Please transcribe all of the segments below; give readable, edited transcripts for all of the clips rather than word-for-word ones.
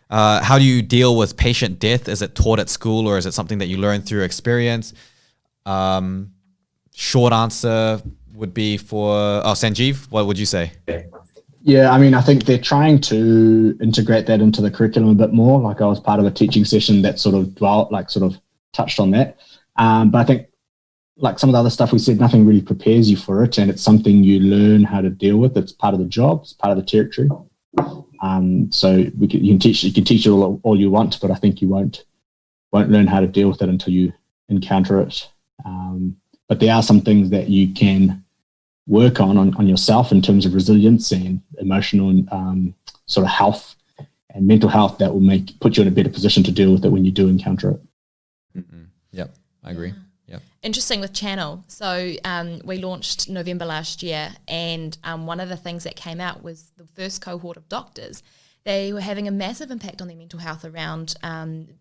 How do you deal with patient death? Is it taught at school or is it something that you learn through experience? Short answer would be for Sanjeev. What would you say? Yeah, I mean, I think they're trying to integrate that into the curriculum a bit more. Like I was part of a teaching session that sort of touched on that. But I think like some of the other stuff we said, nothing really prepares you for it, and it's something you learn how to deal with. It's part of the job. It's part of the territory. So you can teach it all you want, but I think you won't learn how to deal with it until you encounter it. But there are some things that you can work on yourself in terms of resilience and emotional and sort of health and mental health that will put you in a better position to deal with it when you do encounter it. Mm-hmm. Yep, I agree. Yep. Interesting with Chnnl. So we launched November last year, and one of the things that came out was the first cohort of doctors. They were having a massive impact on their mental health around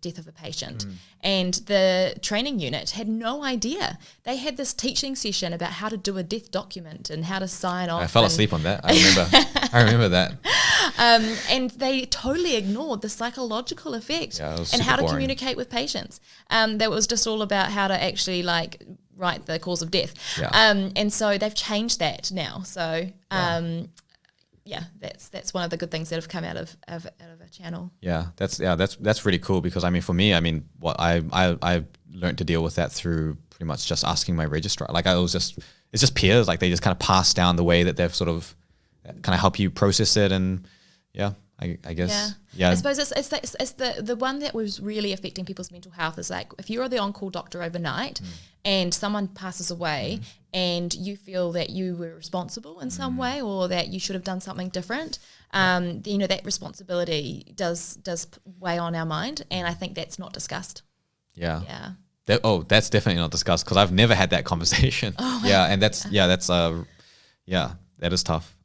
death of a patient. And the training unit had no idea. They had this teaching session about how to do a death document and how to sign off. I fell asleep on that. I remember that. And they totally ignored the psychological effect and how to boring. Communicate with patients. That was just all about how to actually write the cause of death. Yeah. And so they've changed that now. So that's one of the good things that have come out of a Chnnl. That's really cool because for me, what I learned to deal with that through pretty much just asking my registrar. It's just peers, they just kind of pass down the way that they've sort of kind of help you process it, and I guess. Yeah. I suppose it's the one that was really affecting people's mental health is if you're the on-call doctor overnight and someone passes away and you feel that you were responsible in some way or that you should have done something different, that responsibility does weigh on our mind, and I think that's not discussed. Yeah. That's definitely not discussed because I've never had that conversation. And that is tough.